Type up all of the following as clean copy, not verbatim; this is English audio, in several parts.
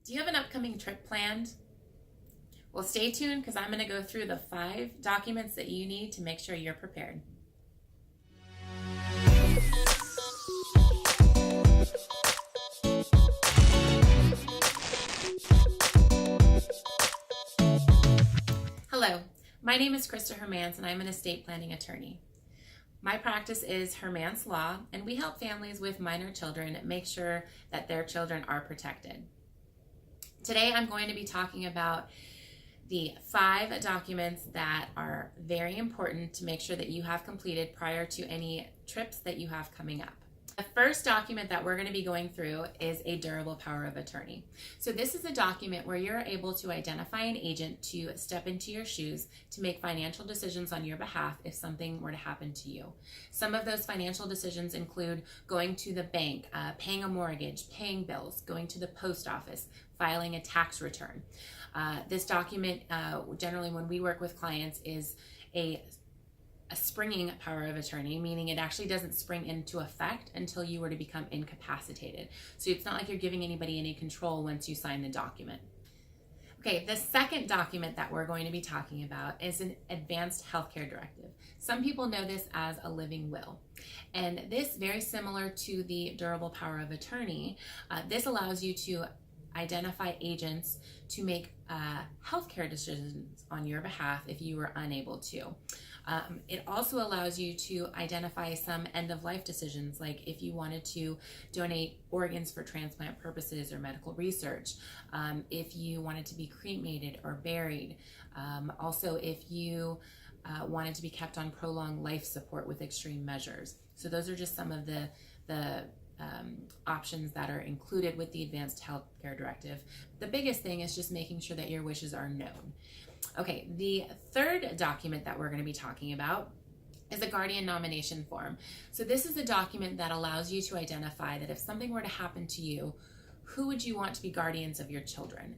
Do you have an upcoming trip planned? Well, stay tuned because I'm going to go through the 5 documents that you need to make sure you're prepared. Hello, my name is Krista Hermans and I'm an estate planning attorney. My practice is Hermans Law, and we help families with minor children make sure that their children are protected. Today I'm going to be talking about the 5 documents that are very important to make sure that you have completed prior to any trips that you have coming up. The first document that we're going to be going through is a durable power of attorney. So this is a document where you're able to identify an agent to step into your shoes to make financial decisions on your behalf if something were to happen to you. Some of those financial decisions include going to the bank, paying a mortgage, paying bills, going to the post office, filing a tax return. This document, generally when we work with clients, is a springing power of attorney, meaning it actually doesn't spring into effect until you were to become incapacitated. So it's not like you're giving anybody any control once you sign the document. Okay, the second document that we're going to be talking about is an advanced healthcare directive. Some people know this as a living will. And this, very similar to the durable power of attorney, this allows you to identify agents to make healthcare decisions on your behalf if you were unable to. It also allows you to identify some end-of-life decisions, like if you wanted to donate organs for transplant purposes or medical research, if you wanted to be cremated or buried, also if you wanted to be kept on prolonged life support with extreme measures. So those are just some of the options that are included with the Advanced Healthcare Directive. The biggest thing is just making sure that your wishes are known. Okay, the third document that we're going to be talking about is a guardian nomination form. So this is a document that allows you to identify that if something were to happen to you, who would you want to be guardians of your children?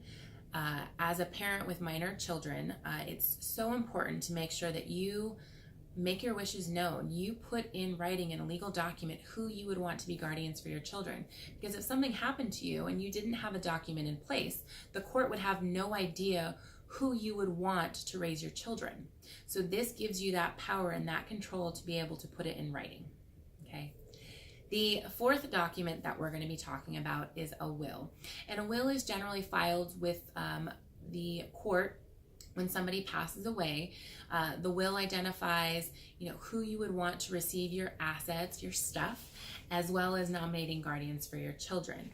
As a parent with minor children, it's so important to make sure that you make your wishes known. You put in writing in a legal document who you would want to be guardians for your children. Because if something happened to you and you didn't have a document in place, the court would have no idea who you would want to raise your children. So this gives you that power and that control to be able to put it in writing. Okay. The fourth document that we're going to be talking about is a will. And a will is generally filed with the court when somebody passes away. The will identifies, who you would want to receive your assets, your stuff, as well as nominating guardians for your children.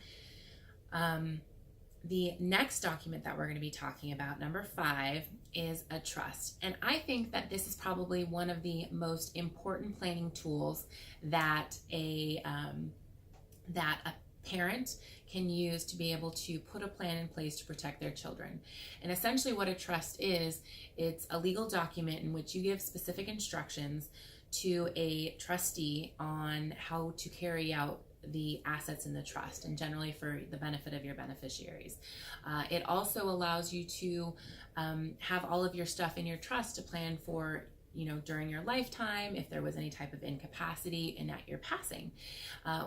The next document that we're going to be talking about, number 5, is a trust. And I think that this is probably one of the most important planning tools that a parent can use to be able to put a plan in place to protect their children. And essentially what a trust is, it's a legal document in which you give specific instructions to a trustee on how to carry out the assets in the trust, and generally for the benefit of your beneficiaries. It also allows you to have all of your stuff in your trust to plan for during your lifetime, if there was any type of incapacity and at your passing.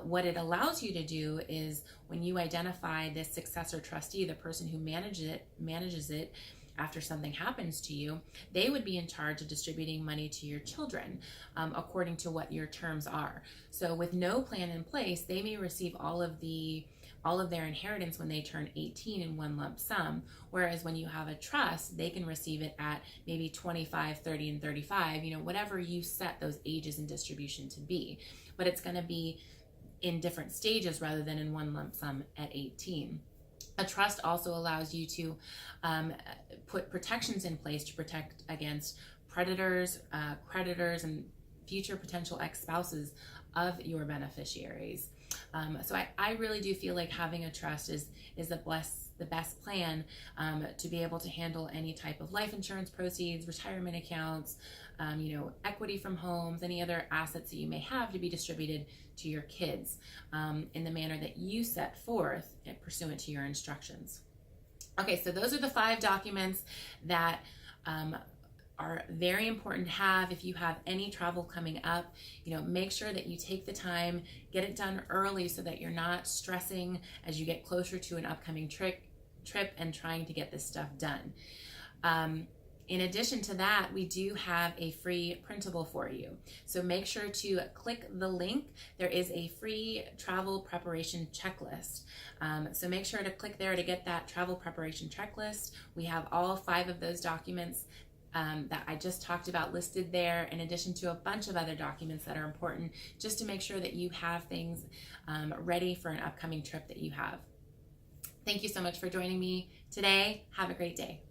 What it allows you to do is when you identify this successor trustee, the person who manages it after something happens to you, they would be in charge of distributing money to your children according to what your terms are. So with no plan in place, they may receive all of their inheritance when they turn 18 in one lump sum, whereas when you have a trust, they can receive it at maybe 25, 30, and 35, whatever you set those ages and distribution to be. But it's going to be in different stages rather than in one lump sum at 18. A trust also allows you to put protections in place to protect against predators, creditors, and future potential ex-spouses of your beneficiaries. So I really do feel like having a trust is the best plan to be able to handle any type of life insurance proceeds, retirement accounts, equity from homes, any other assets that you may have to be distributed to your kids in the manner that you set forth pursuant to your instructions. Okay, so those are the 5 documents that are very important to have if you have any travel coming up. Make sure that you take the time, get it done early so that you're not stressing as you get closer to an upcoming trip trip and trying to get this stuff done. In addition to that, we do have a free printable for you. So make sure to click the link. There is a free travel preparation checklist. So make sure to click there to get that travel preparation checklist. We have all 5 of those documents that I just talked about listed there, in addition to a bunch of other documents that are important, just to make sure that you have things ready for an upcoming trip that you have. Thank you so much for joining me today. Have a great day.